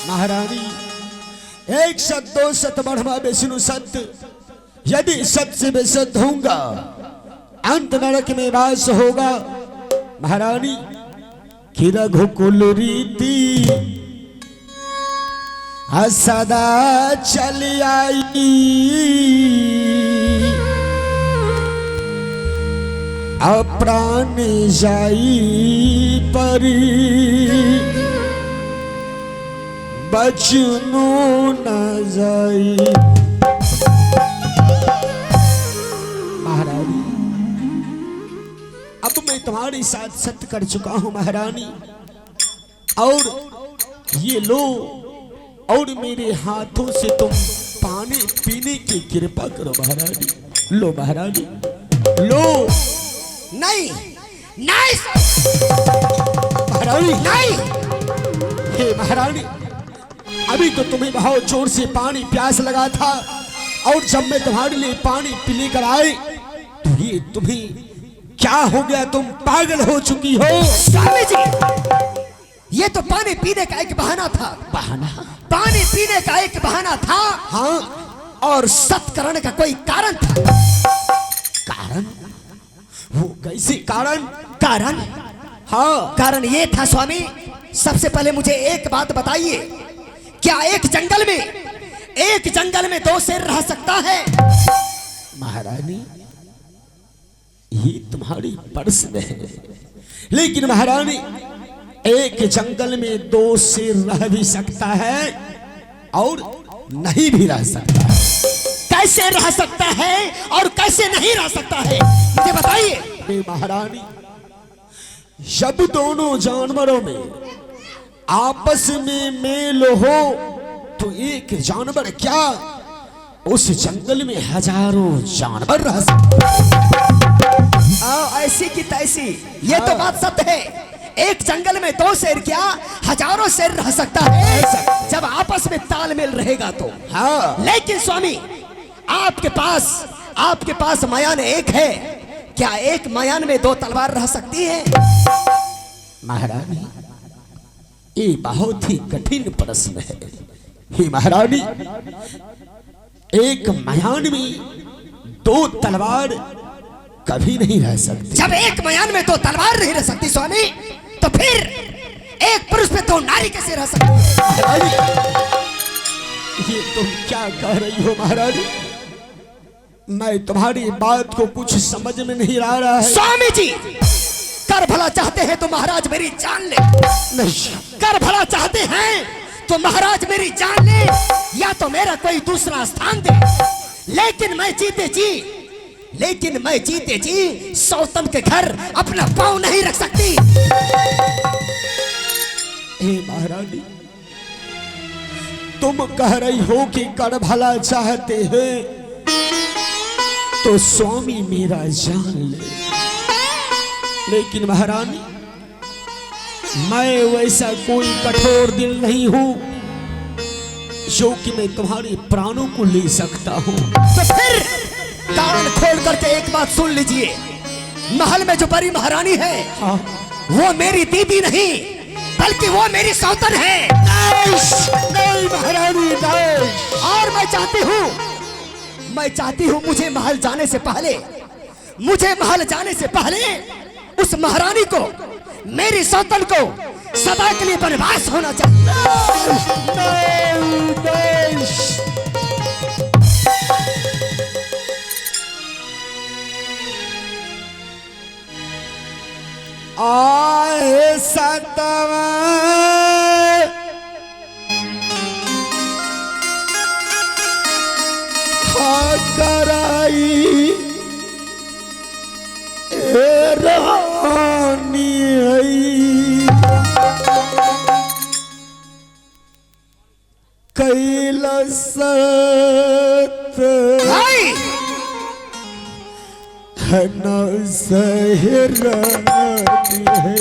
महारानी, एक सत दो सत बढ़वा विष्णु सत्य, यदि सत्य से बेसत होऊंगा अंत नरक में वास होगा। महारानी कि रघुकुल रीति सदा चल आई, अप्राण जाई परी बचनो न जाई। महारानी अब मैं तुम्हारे साथ सत्य कर चुका हूं महारानी, और ये लो, और मेरे हाथों से तुम पानी पीने की कृपा करो महारानी। लो महारानी लो। नहीं नहीं महारानी नहीं। हे महारानी, अभी तो तुम्हें बहुत जोर से पानी प्यास लगा था, और जब मैं तुम्हारे लिए पानी पीने कर आए तो ये तुम्हें क्या हो गया? तुम पागल हो चुकी हो। स्वामी जी, ये तो पानी पीने का एक बहाना था। बहाना? पानी पीने का एक बहाना था। हाँ, और सत्करण का कोई कारण था। कारण? वो कैसे कारण? कारण? हाँ, कारण ये था स्वामी, सबसे पहले मुझे एक बात बताइए, क्या एक जंगल में दो शेर रह सकता है? महारानी ये तुम्हारी प्रश्न है, लेकिन महारानी एक जंगल में दो शेर रह भी सकता है और नहीं भी रह सकता है। कैसे रह सकता है और कैसे नहीं रह सकता है, मुझे बताइए। महारानी, जब दोनों जानवरों में आपस में मेल हो तो एक जानवर क्या, उस जंगल में हजारों जानवर रह सकते। ऐसी की तैसी, ये तो बात सत्य है। एक जंगल में दो शेर क्या, हजारों शेर रह सकता है, जब आपस में तालमेल रहेगा तो। हाँ, लेकिन स्वामी, आपके पास मयान एक है, क्या एक मयान में दो तलवार रह सकती है? महारानी ये बहुत ही कठिन प्रश्न है। हे महारानी, एक मयान में दो तलवार कभी नहीं रह सकती। जब एक मयान में दो तलवार नहीं रह सकती स्वामी, तो फिर एक पुरुष पे दो नारी कैसे रह सकती है? महारानी ये तुम क्या कह रही हो महारानी? मैं तुम्हारी बात को कुछ समझ में नहीं आ रहा है। स्वामी जी, कर भला चाहते हैं तो महाराज मेरी जान ले। नहीं, कर भला चाहते हैं तो महाराज मेरी जान ले, या तो मेरा कोई दूसरा स्थान दे, लेकिन मैं जीते जी सौतन के घर अपना पांव नहीं रख सकती। हे महारानी, तुम कह रही हो कि कर भला चाहते हैं तो स्वामी मेरा जान ले, लेकिन महारानी मैं वैसा कोई कठोर दिल नहीं हूं जो कि मैं तुम्हारे प्राणों को ले सकता हूं। तो फिर कान खोल करके एक बात सुन लीजिए, महल में जो बड़ी महारानी है, हाँ, वो मेरी दीदी नहीं बल्कि वो मेरी सौतन है। नहीं महारानी नहीं। और मैं चाहती हूँ मुझे महल जाने से पहले उस महारानी को, मेरी सौतन को सदा के लिए वनवास होना चाहिए। आए सतवा कराई रानी कैलाश न सहरानी है।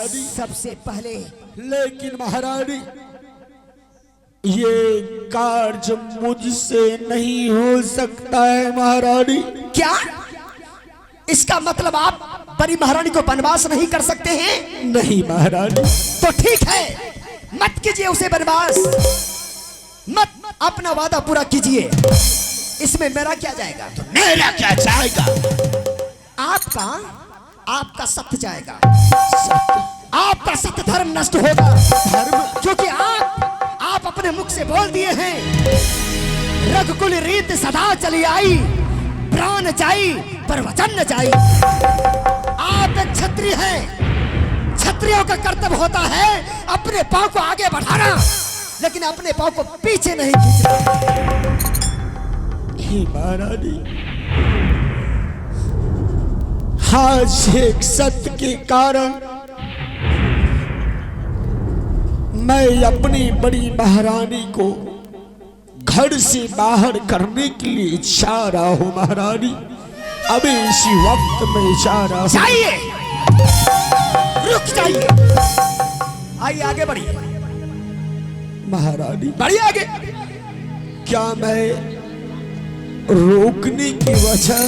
महारानी। सबसे पहले लेकिन महारानी ये कार्य मुझसे नहीं हो सकता है महारानी। क्या इसका मतलब आप बड़ी महारानी को वनवास नहीं कर सकते हैं? नहीं महारानी। तो ठीक है, मत कीजिए उसे वनवास, मत अपना वादा पूरा कीजिए। इसमें मेरा क्या जाएगा? तो मेरा क्या जाएगा? आपका सत्य जाएगा। सत्य? आपका सत्य धर्म नष्ट होगा। धर्म? क्योंकि आप अपने मुख से बोल दिए हैं, रघुकुल रीत सदा चली आई, प्राण जाई पर वचन न जाई। आप एक क्षत्रिय हैं, क्षत्रियों का कर्तव्य होता है अपने पांव को आगे बढ़ाना, लेकिन अपने पांव को पीछे नहीं खींचना। हे महारानी, आज एक सत्य के कारण मैं अपनी बड़ी महारानी को घर से बाहर करने के लिए जा रहा हूं महारानी। अभी इसी वक्त में जा रहा हूं। जाइए, रुक जाइए, आइए आगे बढ़िए। महारानी बढ़िए आगे। क्या मैं रोकने की वजह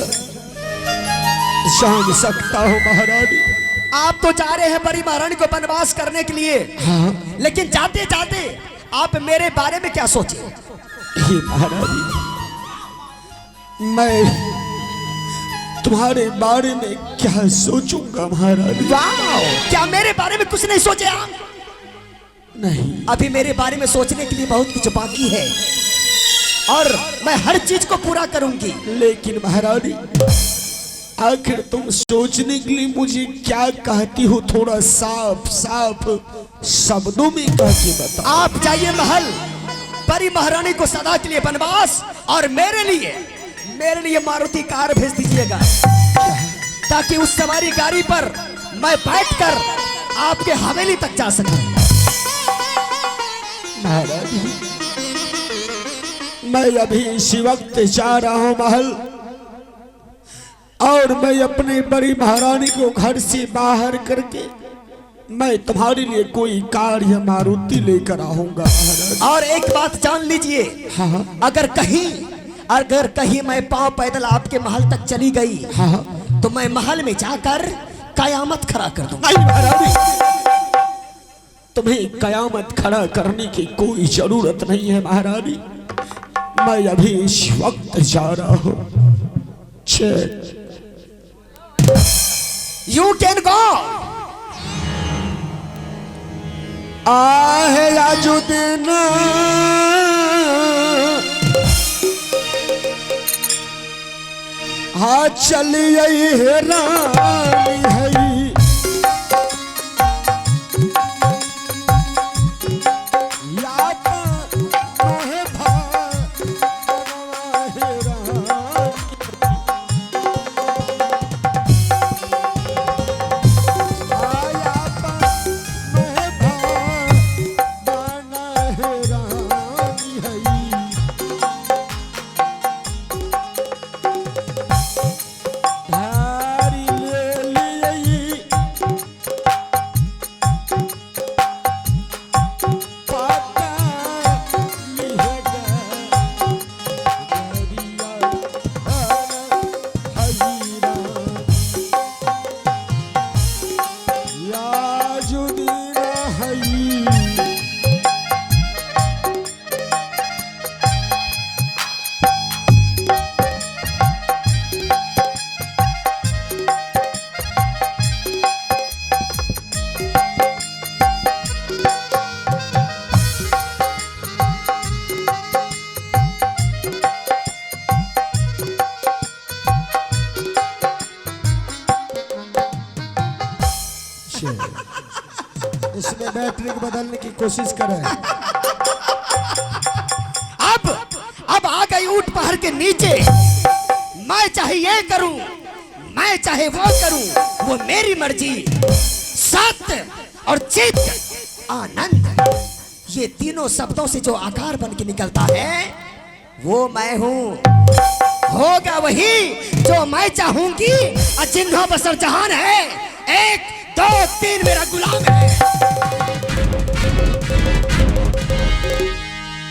जान सकता हूं महारानी? आप तो जा रहे हैं बड़ी महारानी को वनवास करने के लिए। हाँ। लेकिन जाते जाते आप मेरे बारे में क्या सोचे? हे महारानी, मैं तुम्हारे बारे में क्या सोचूंगा महारानी? वाह, क्या मेरे बारे में कुछ नहीं सोचे आप? नहीं। अभी मेरे बारे में सोचने के लिए बहुत कुछ बाकी है और मैं हर चीज को पूरा करूंगी। लेकिन महारानी, आखिर तुम सोचने के लिए मुझे क्या कहती हो? थोड़ा साफ साफ शब्दों में कह के बताओ। आप जाइए महल, बड़ी महारानी को सदा के लिए वनवास, और मेरे लिए मारुति कार भेज दीजिएगा, ताकि उस सवारी गाड़ी पर मैं बैठकर आपके हवेली तक जा सकूं। महारानी, मैं अभी इसी वक्त जा रहा हूं महल, और मैं अपनी बड़ी महारानी को घर से बाहर करके मैं तुम्हारे लिए कोई कार या मारुति लेकर आऊंगा महाराज। और एक बात जान लीजिए, हाँ। अगर कहीं मैं पांव पैदल आपके महल तक चली गई, हाँ। तो मैं महल में जाकर कयामत खड़ा कर दूंगा। नहीं महारानी, तुम्हें कयामत खड़ा करने की कोई जरूरत नहीं है महारानी। मैं अभी इस वक्त जा रहा हूं। You can go. आहे आजू दिन हाँ चलिए रानी है इसमें बैटरी को बदलने की कोशिश करें। अब आ गई ऊंट पहाड़ के नीचे। मैं चाहे ये करूं, मैं चाहे वो करूं, वो मेरी मर्जी। सत्य और चित्त, आनंद, ये तीनों शब्दों से जो आकार बन के निकलता है वो मैं हूं। होगा वही जो मैं चाहूंगी। अचिन्ह बसर जहान है, एक 2 3 मेरा गुलाम है।